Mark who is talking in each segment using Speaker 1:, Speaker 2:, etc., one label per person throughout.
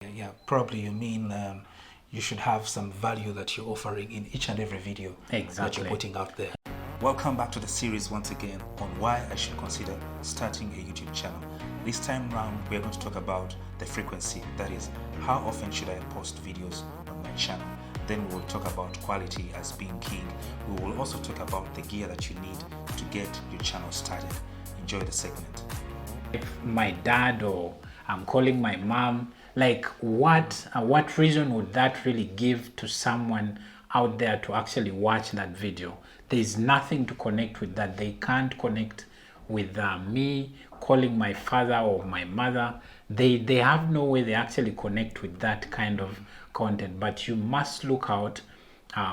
Speaker 1: Yeah, probably you mean you should have some value that you're offering in each and every video that you're putting out there. Welcome back to the series once again on why I should consider starting a YouTube channel. This time round, we're going to talk about the frequency, that is, how often should I post videos on my channel. Then we will talk about quality as being king. We will also talk about the gear that you need to get your channel started. Enjoy the segment.
Speaker 2: If my dad or I'm calling my mom, like what reason would that really give to someone out there to actually watch that video? There's nothing to connect with that. They can't connect with me calling my father or my mother. They have no way they actually connect with that kind of content. But you must look out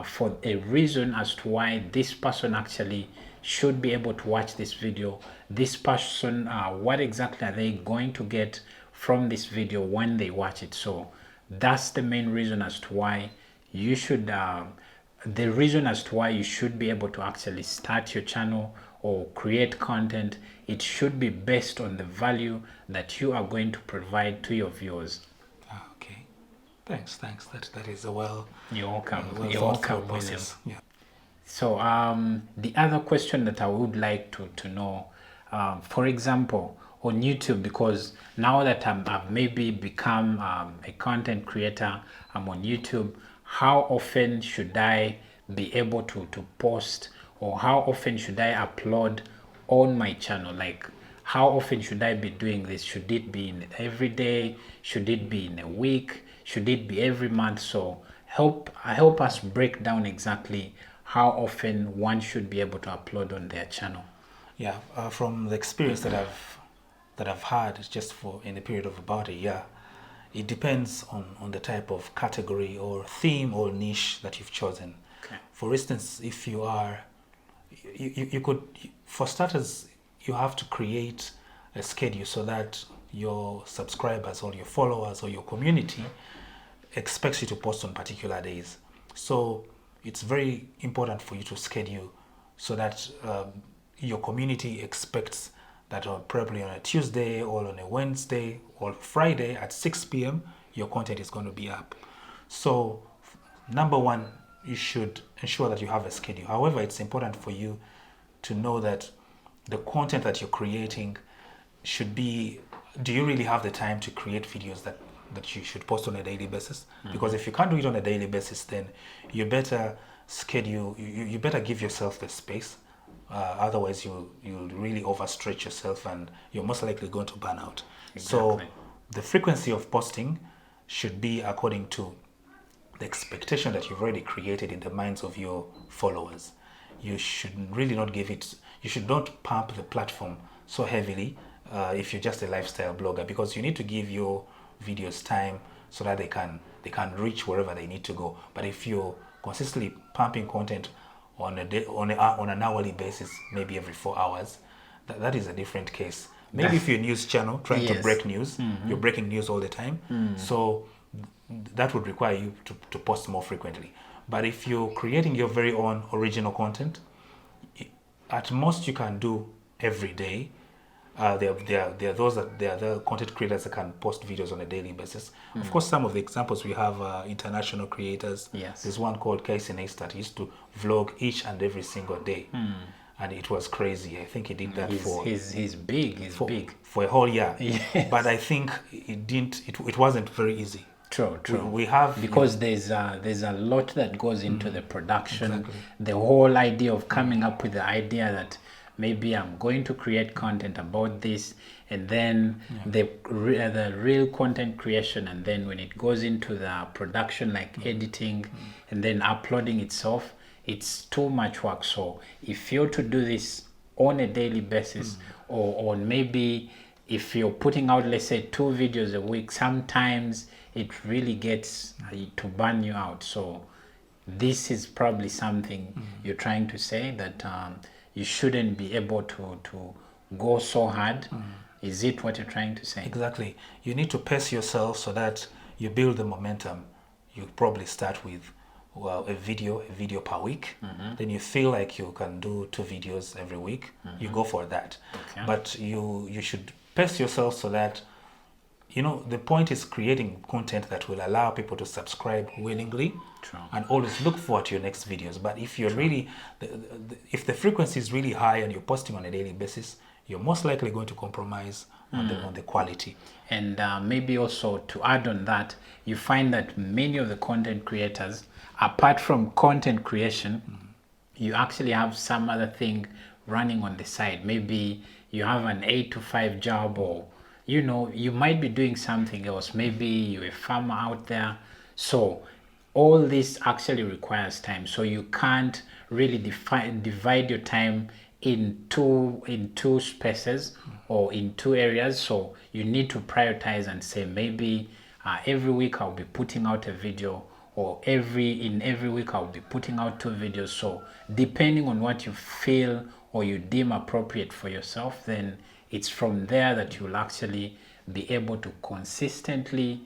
Speaker 2: for a reason as to why this person actually should be able to watch this video. This person, what exactly are they going to get from this video when they watch it? So that's the main reason as to why you should the reason as to why you should be able to actually start your channel or create content. It should be based on the value that you are going to provide to your viewers.
Speaker 1: Okay, thanks. That is a well.
Speaker 2: You're welcome.
Speaker 1: You're welcome, William. Yeah.
Speaker 2: So the other question that I would like to know, for example, on YouTube, because now that I've maybe become a content creator, I'm on YouTube, how often should I be able to post, or how often should I upload on my channel? Like, how often should I be doing this? Should it be in every day? Should it be in a week? Should it be every month? So help us break down exactly how often one should be able to upload on their channel.
Speaker 1: Yeah, from the experience that I've had just in a period of about a year, it depends on the type of category or theme or niche that you've chosen.
Speaker 2: Okay.
Speaker 1: For instance, if you could, for starters, you have to create a schedule so that your subscribers or your followers or your community expects you to post on particular days. So it's very important for you to schedule so that your community expects that probably on a Tuesday or on a Wednesday or Friday at 6 p.m. your content is going to be up. So number one, you should ensure that you have a schedule. However, it's important for you to know that the content that you're creating should be, do you really have the time to create videos that you should post on a daily basis? Because if you can't do it on a daily basis, then you better schedule, you better give yourself the space. Otherwise you'll really overstretch yourself and you're most likely going to burn out. Exactly. So the frequency of posting should be according to the expectation that you've already created in the minds of your followers. You should really not you should not pump the platform so heavily if you're just a lifestyle blogger, because you need to give your videos time so that they can reach wherever they need to go. But if you're consistently pumping content on an hourly basis, maybe every 4 hours, that is a different case. Maybe if you're a news channel trying to break news, you're breaking news all the time, so that would require you to post more frequently. But if you're creating your very own original content, at most you can do every day. There are the content creators that can post videos on a daily basis. Of course, some of the examples we have international creators.
Speaker 2: Yes.
Speaker 1: There's one called Casey Neistat. He used to vlog each and every single day, and it was crazy. I think he did that
Speaker 2: he's big
Speaker 1: for a whole year.
Speaker 2: Yes.
Speaker 1: But I think it wasn't very easy.
Speaker 2: True.
Speaker 1: We have,
Speaker 2: because there's a lot that goes into the production.
Speaker 1: Exactly.
Speaker 2: The whole idea of coming up with the idea that maybe I'm going to create content about this, and then the real content creation, and then when it goes into the production, like editing and then uploading itself, it's too much work. So if you're to do this on a daily basis, or maybe if you're putting out, let's say, 2 videos a week, sometimes it really gets to burn you out. So this is probably something you're trying to say, that you shouldn't be able to go so hard. Is it what you're trying to say?
Speaker 1: Exactly. You need to pace yourself so that you build the momentum. You probably start with a video per week. Then you feel like you can do 2 videos every week. You go for that.
Speaker 2: Okay.
Speaker 1: But you should pace yourself so that you know, the point is creating content that will allow people to subscribe willingly.
Speaker 2: True.
Speaker 1: And always look forward to your next videos. But if you're really, if the frequency is really high and you're posting on a daily basis, you're most likely going to compromise on the quality.
Speaker 2: And maybe also to add on that, you find that many of the content creators, apart from content creation, you actually have some other thing running on the side. Maybe you have an 8 to 5 job, or you know, you might be doing something else. Maybe you're a farmer out there. So all this actually requires time. So you can't really divide your time in two spaces or in two areas. So you need to prioritize and say, maybe every week I'll be putting out a video, or every week I'll be putting out 2 videos. So depending on what you feel or you deem appropriate for yourself, then it's from there that you'll actually be able to consistently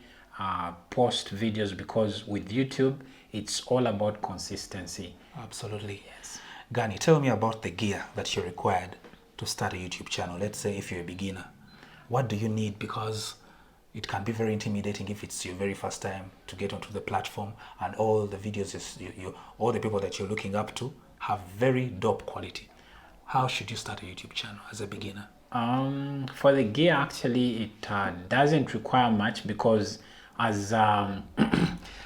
Speaker 2: post videos, because with YouTube it's all about consistency.
Speaker 1: Absolutely.
Speaker 2: Yes.
Speaker 1: Gani, tell me about the gear that you're required to start a YouTube channel. Let's say if you're a beginner, what do you need? Because it can be very intimidating if it's your very first time to get onto the platform, and all the videos all the people that you're looking up to have very dope quality. How should you start a YouTube channel as a beginner?
Speaker 2: For the gear, actually, it doesn't require much, because as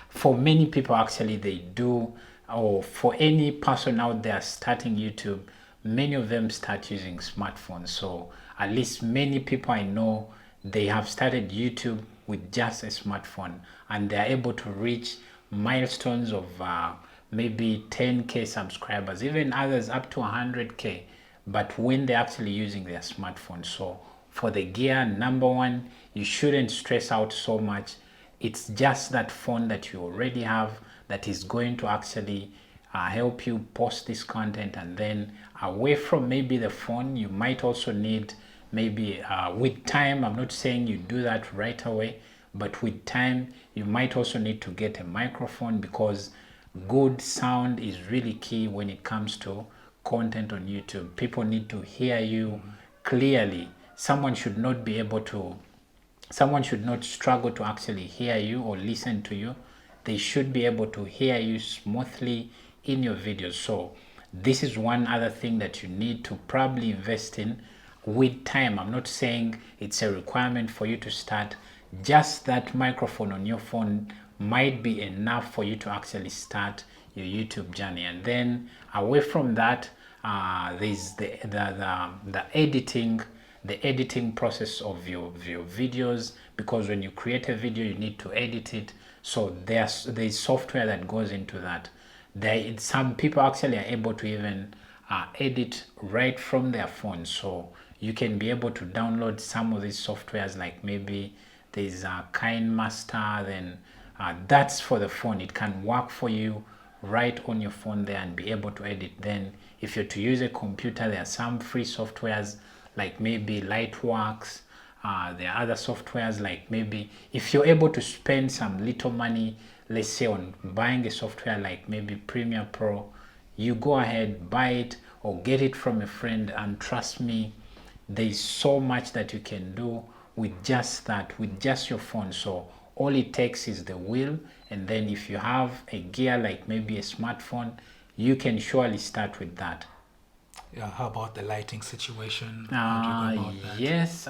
Speaker 2: for many people, actually, they do, or for any person out there starting YouTube, many of them start using smartphones. So at least many people I know, they have started YouTube with just a smartphone, and they're able to reach milestones of maybe 10K subscribers, even others up to 100K, but when they're actually using their smartphone. So for the gear, number one, you shouldn't stress out so much. It's just that phone that you already have that is going to actually help you post this content. And then away from maybe the phone, you might also need, maybe with time, I'm not saying you do that right away, but with time you might also need to get a microphone, because good sound is really key when it comes to content on YouTube. People need to hear you clearly. Someone should not struggle to actually hear you or listen to you. They should be able to hear you smoothly in your videos. So this is one other thing that you need to probably invest in with time. I'm not saying it's a requirement for you to start. Just that microphone on your phone might be enough for you to actually start your YouTube journey. And then away from that, there's the editing process of your videos, because when you create a video you need to edit it. So there's software that goes into that. Some people actually are able to even edit right from their phone. So you can be able to download some of these softwares, like maybe there's a KineMaster, then that's for the phone. It can work for you right on your phone there and be able to edit. Then if you're to use a computer, there are some free softwares like maybe Lightworks. There are other softwares, like maybe if you're able to spend some little money, let's say on buying a software like maybe Premiere Pro, you go ahead, buy it or get it from a friend, and trust me, there's so much that you can do with just that, with just your phone. So all it takes is the will, and then if you have a gear like maybe a smartphone, you can surely start with that.
Speaker 1: Yeah, how about the lighting situation? How do you go about that?
Speaker 2: Yes,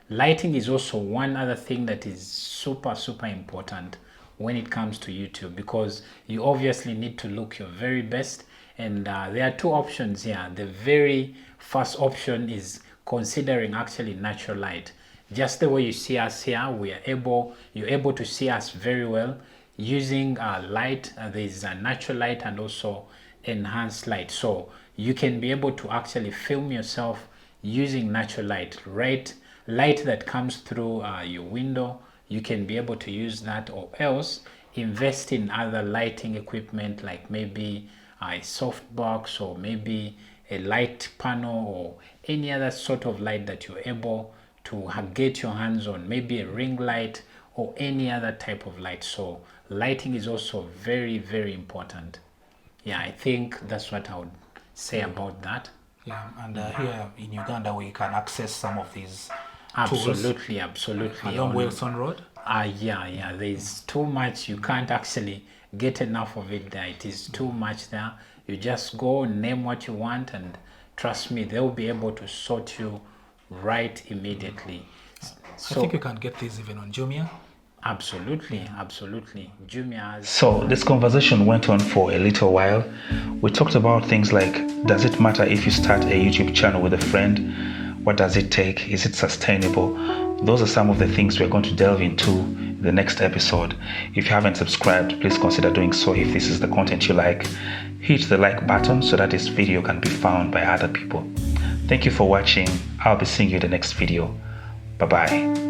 Speaker 2: lighting is also one other thing that is super important when it comes to YouTube, because you obviously need to look your very best. And there are 2 options here. The very first option is considering actually natural light. Just the way you see us here, you're able to see us very well using light. There's a natural light and also enhanced light. So you can be able to actually film yourself using natural light, right? Light that comes through your window. You can be able to use that, or else invest in other lighting equipment, like maybe a softbox, or maybe a light panel, or any other sort of light that you're able to get your hands on, maybe a ring light or any other type of light. So lighting is also very important. Yeah, I think that's what I would say about that.
Speaker 1: Yeah, and here in Uganda we can access some of these
Speaker 2: Absolutely,
Speaker 1: along Wilson Road?
Speaker 2: Yeah. There's too much. You can't actually get enough of it there. It is too much there. You just go, name what you want, and trust me, they'll be able to sort you right immediately.
Speaker 1: I think you can get these even on Jumia.
Speaker 2: Absolutely. Jumia has...
Speaker 1: So this conversation went on for a little while. We talked about things like, does it matter if you start a YouTube channel with a friend? What does it take? Is it sustainable? Those are some of the things we're going to delve into in the next episode. If you haven't subscribed, please consider doing so. If this is the content you like, hit the like button so that this video can be found by other people. Thank you for watching. I'll be seeing you in the next video. Bye-bye.